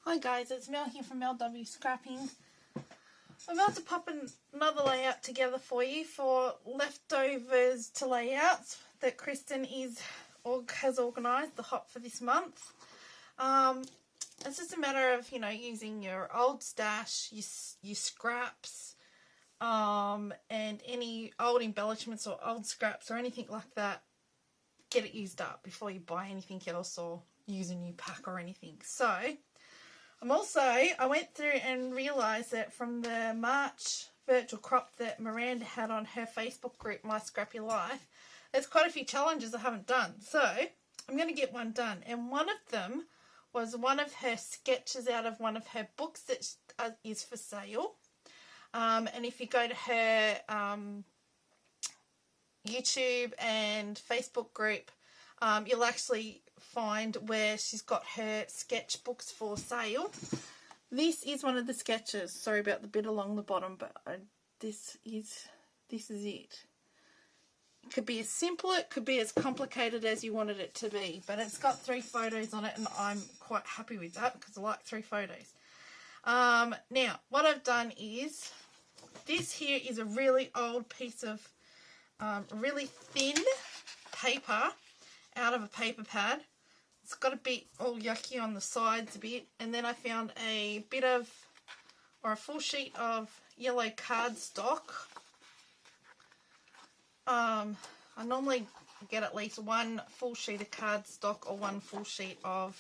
Hi guys, it's Mel here from LW Scrapping. I'm about to pop another layout together for you for leftovers to layouts that Kristen has organised, the hop for this month. It's just a matter of, using your old stash, your scraps, and any old embellishments or old scraps or anything like that. Get it used up before you buy anything else or use a new pack or anything. So I went through and realised that from the March virtual crop that Miranda had on her Facebook group, My Scrappy Life, there's quite a few challenges I haven't done. So I'm going to get one done. And one of them was one of her sketches out of one of her books that is for sale. And if you go to her YouTube and Facebook group, you'll actually find where she's got her sketchbooks for sale. This is one of the sketches. Sorry about the bit along the bottom, but this is it. It could be as simple, it could be as complicated as you wanted it to be, but it's got 3 photos on it, and I'm quite happy with that because I like 3 photos. Now, what I've done is, this here is a really old piece of really thin paper out of a paper pad. It's got a bit all yucky on the sides a bit, and then I found a full sheet of yellow cardstock. I normally get at least 1 full sheet of cardstock or 1 full sheet of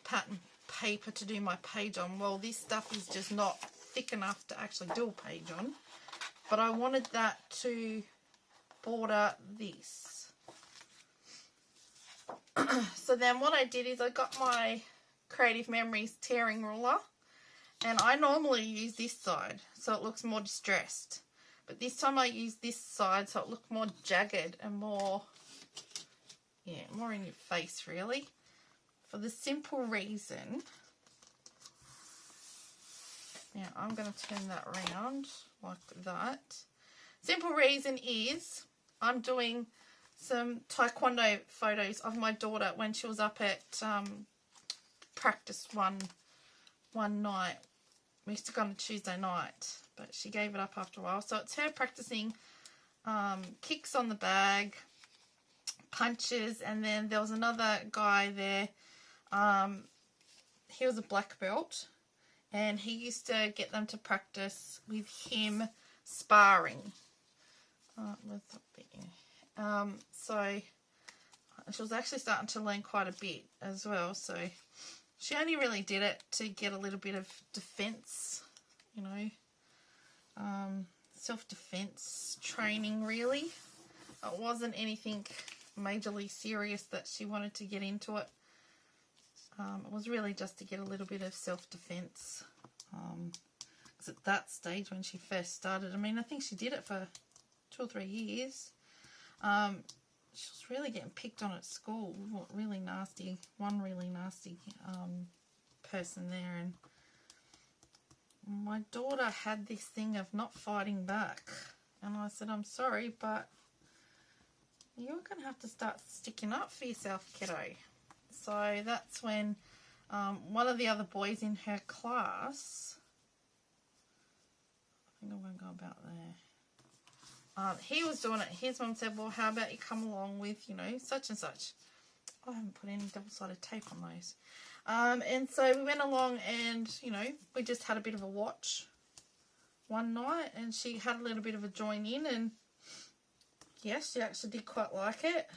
pattern paper to do my page on. Well, this stuff is just not thick enough to actually do a page on, but I wanted that to border this. So then what I did is I got my Creative Memories tearing ruler, and I normally use this side so it looks more distressed, but this time I used this side so it looked more jagged and more in your face, really, for the simple reason. Now I'm going to turn that around like that. Simple reason is I'm doing some taekwondo photos of my daughter when she was up at practice one night. We used to go on a Tuesday night, but she gave it up after a while. So it's her practicing kicks on the bag, punches, and then there was another guy there. He was a black belt, and he used to get them to practice with him sparring. So she was actually starting to learn quite a bit as well. So she only really did it to get a little bit of defense, self-defense training, really. It wasn't anything majorly serious that she wanted to get into it. It was really just to get a little bit of self-defense. Because at that stage when she first started, I think she did it for 2 or 3 years. She was really getting picked on at school. One really nasty person there, and my daughter had this thing of not fighting back, and I said, I'm sorry, but you're going to have to start sticking up for yourself, kiddo. So that's when one of the other boys in her class, I think I'm going to go about there. He was doing it. His mum said, well, how about you come along with, such and such. I haven't put any double-sided tape on those. And so we went along and, we just had a bit of a watch one night, and she had a little bit of a join in, and yes, she actually did quite like it.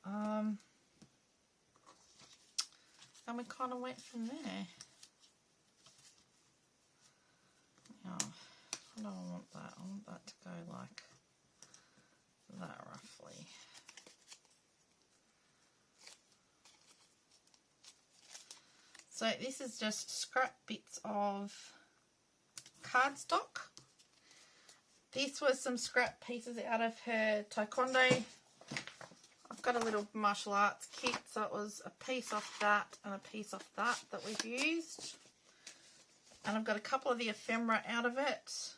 And we kind of went from there. I don't want that. I want that to go like that, roughly. So this is just scrap bits of cardstock. This was some scrap pieces out of her taekwondo. I've got a little martial arts kit, so it was a piece off that and a piece off that we've used. And I've got a couple of the ephemera out of it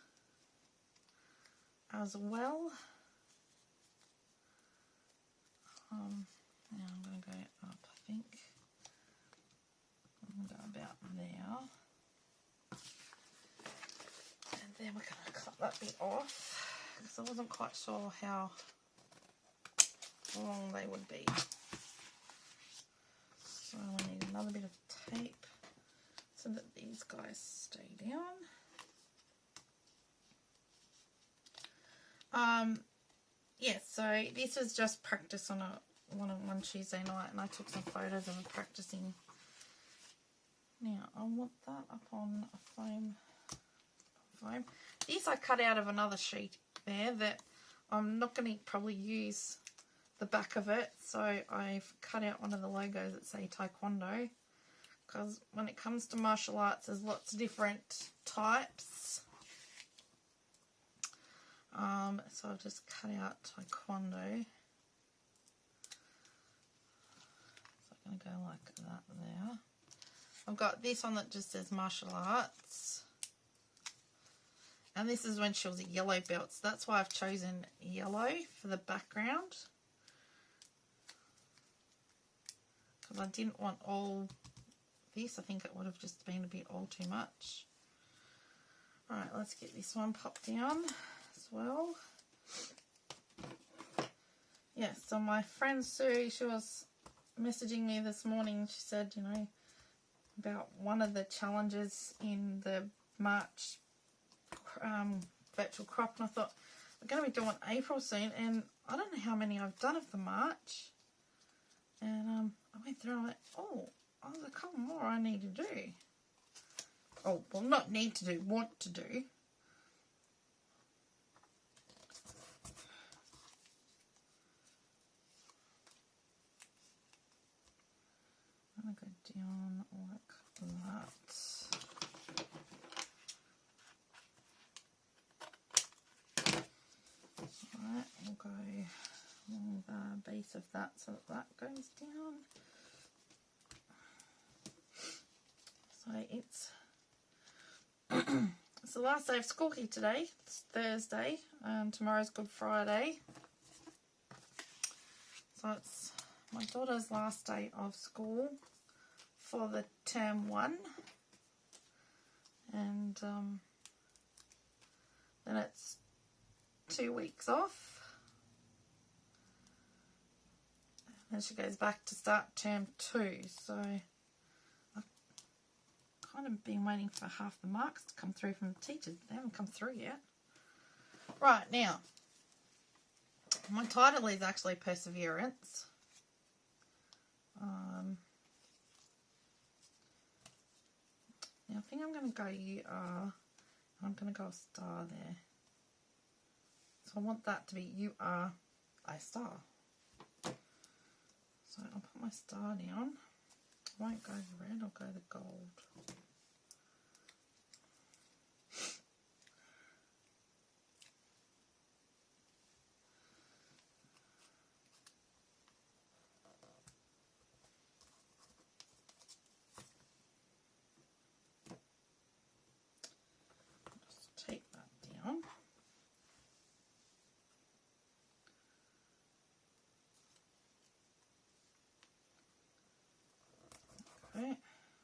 as well. Now I'm going to go up, I think. We'll go about there. And then we're going to cut that bit off because I wasn't quite sure how long they would be. So I need another bit of tape so that these guys stay down. Yeah, so this was just practice on one Tuesday night, and I took some photos of them practicing. Now I want that up on a foam. This I cut out of another sheet there that I'm not going to probably use the back of it, so I've cut out one of the logos that say Taekwondo, because when it comes to martial arts there's lots of different types. So I've just cut out Taekwondo. So I'm going to go like that there. I've got this one that just says martial arts. And this is when she was a yellow belt, so that's why I've chosen yellow for the background. Because I didn't want all this. I think it would have just been a bit all too much. Alright, let's get this one popped down as well. Yeah, so my friend Sue, she was messaging me this morning. She said, you know, about one of the challenges in the March virtual crop, and I thought we're going to be doing April soon, and I don't know how many I've done of the March. And I went through and I'm like, oh, there's a couple more I need to do. Oh, well, not need to do, want to do. I'm going to go down like that. Alright, we'll go along the base of that so that goes down. So it's it's the last day of school here today. It's Thursday and tomorrow's Good Friday. So it's my daughter's last day of school for the term 1. And then it's 2 weeks off. And then she goes back to start term 2. So I've kind of been waiting for half the marks to come through from the teachers. They haven't come through yet. Right, now, my title is actually Perseverance. Now I think I'm going to go you are. I'm going to go a star there. So I want that to be you are a star. So I'll put my star down. I won't go the red, I'll go the gold. Just take that down. Okay,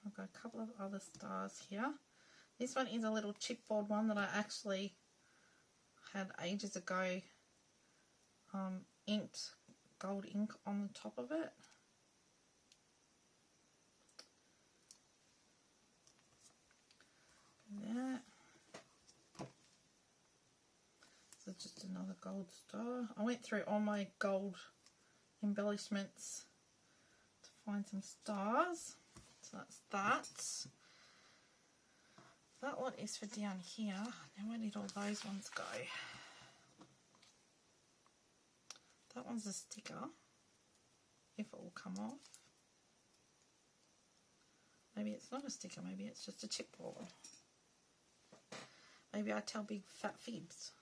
I've got a couple of other stars here. This one is a little chipboard one that I actually had ages ago, inked gold ink on the top of it. That. So just another gold star. I went through all my gold embellishments to find some stars. So that's that. That one is for down here. Now where did all those ones go? That one's a sticker, if it will come off. Maybe it's not a sticker, maybe it's just a chipboard. Maybe I tell big fat fibs.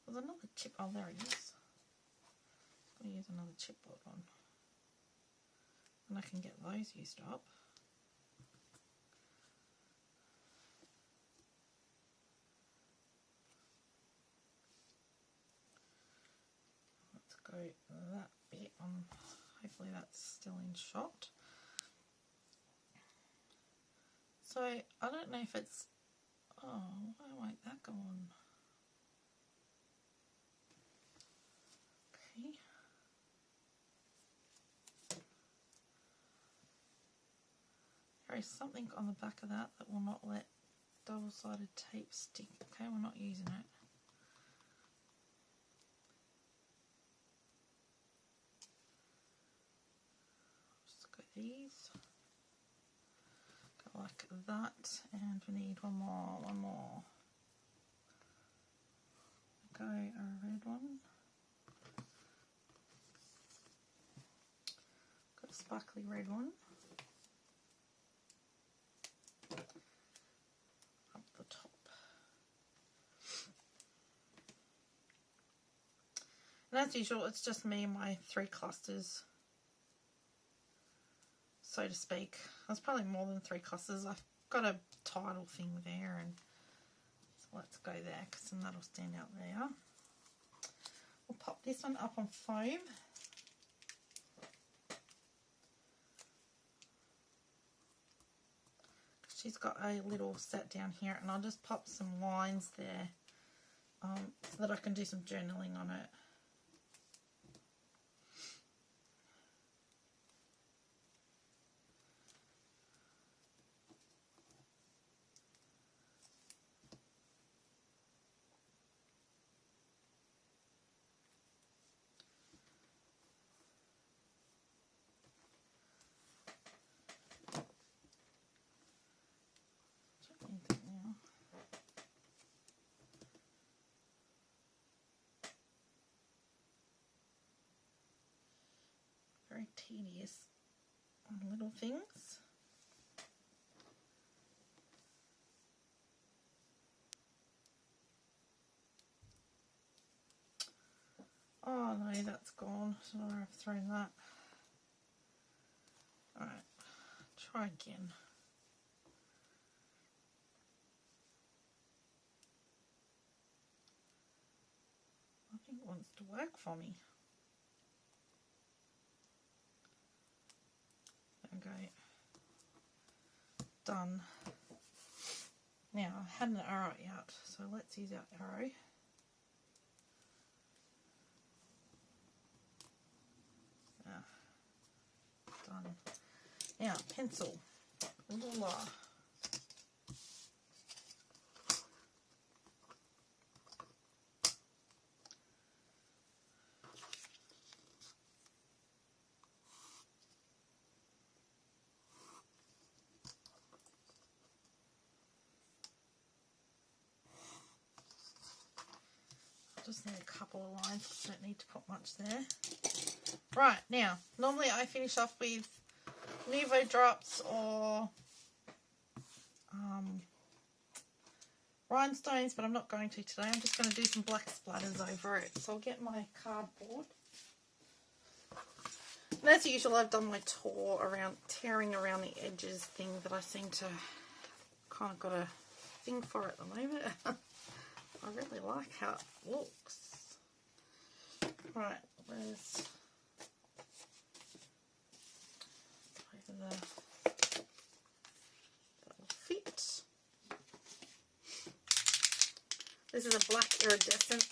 There's another chip, oh there it is. I'll use another chipboard one. And I can get those used up. Let's go that bit on Hopefully that's still in shot. So I don't know if it's, oh, why won't that go on? Okay. There is something on the back of that will not let double-sided tape stick. Okay, we're not using it. Just go these. Go like that, and we need one more. Go a red one. Got a sparkly red one. Up the top. And as usual, it's just me and my 3 clusters, so to speak. There's probably more than 3 clusters. I've got a title thing there, and so let's go there because then that'll stand out there. We'll pop this one up on foam. She's got a little set down here, and I'll just pop some lines there so that I can do some journaling on it. Very tedious on little things. Oh no, that's gone. Sorry, I've thrown that. Alright, try again. Nothing wants to work for me. Okay, done. Now I had an arrow out, so let's use our arrow. Done. Now pencil, ruler. Just need a couple of lines because I don't need to put much there. Right, now, normally I finish off with Nuvo drops or rhinestones, but I'm not going to today. I'm just going to do some black splatters over it. So I'll get my cardboard. And as usual, I've done my tearing around the edges thing that I seem to kind of got a thing for at the moment. I really like how it looks. Right, where's over the that will fit. This is a black iridescent.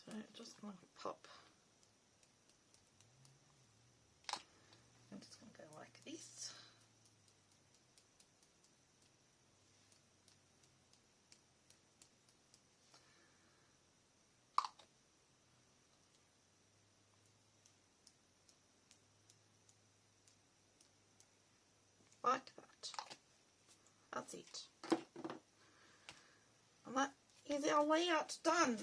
So just gonna pop. I'm just gonna go like this. Like that. That's it. And that is our layout done.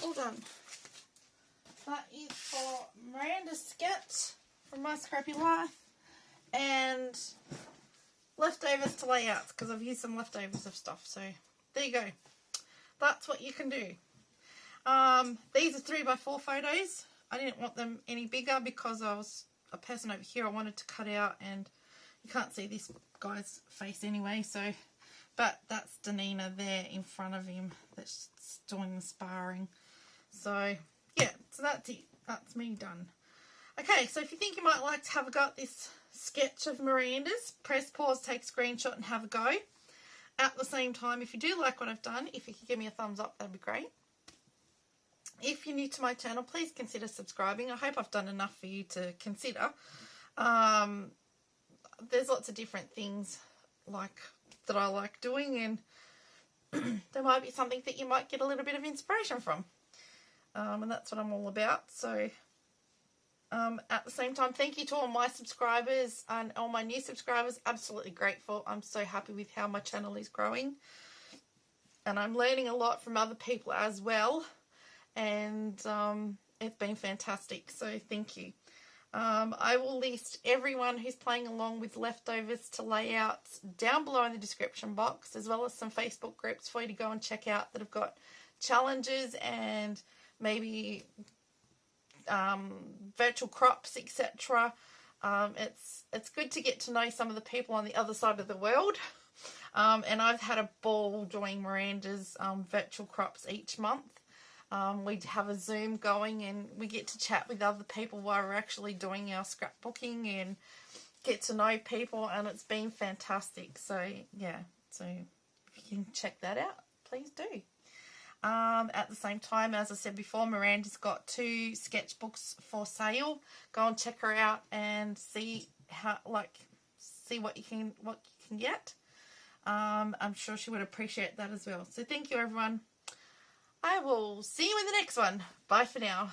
All done. That is for Miranda's sketch from my Scrappy Life and leftovers to layouts because I've used some leftovers of stuff. So there you go. That's what you can do. These are 3x4 photos. I didn't want them any bigger because I a person over here I wanted to cut out, and you can't see this guy's face anyway, so, but that's Danina there in front of him that's doing the sparring. So, yeah, so that's it. That's me done. Okay, so if you think you might like to have a go at this sketch of Miranda's, press pause, take a screenshot and have a go. At the same time, if you do like what I've done, if you could give me a thumbs up, that'd be great. If you're new to my channel, please consider subscribing. I hope I've done enough for you to consider. There's lots of different things that I like doing, and there might be something that you might get a little bit of inspiration from. And that's what I'm all about. So at the same time, thank you to all my subscribers and all my new subscribers. Absolutely grateful. I'm so happy with how my channel is growing. And I'm learning a lot from other people as well. And it's been fantastic. So thank you. I will list everyone who's playing along with leftovers to layouts down below in the description box, as well as some Facebook groups for you to go and check out that have got challenges and maybe virtual crops, etc. It's good to get to know some of the people on the other side of the world. And I've had a ball doing Miranda's virtual crops each month. We have a Zoom going and we get to chat with other people while we're actually doing our scrapbooking and get to know people, and it's been fantastic. So yeah, so if you can check that out, please do. At the same time, as I said before, Miranda's got 2 sketchbooks for sale. Go and check her out and see what you can get. I'm sure she would appreciate that as well. So thank you, everyone. I will see you in the next one. Bye for now.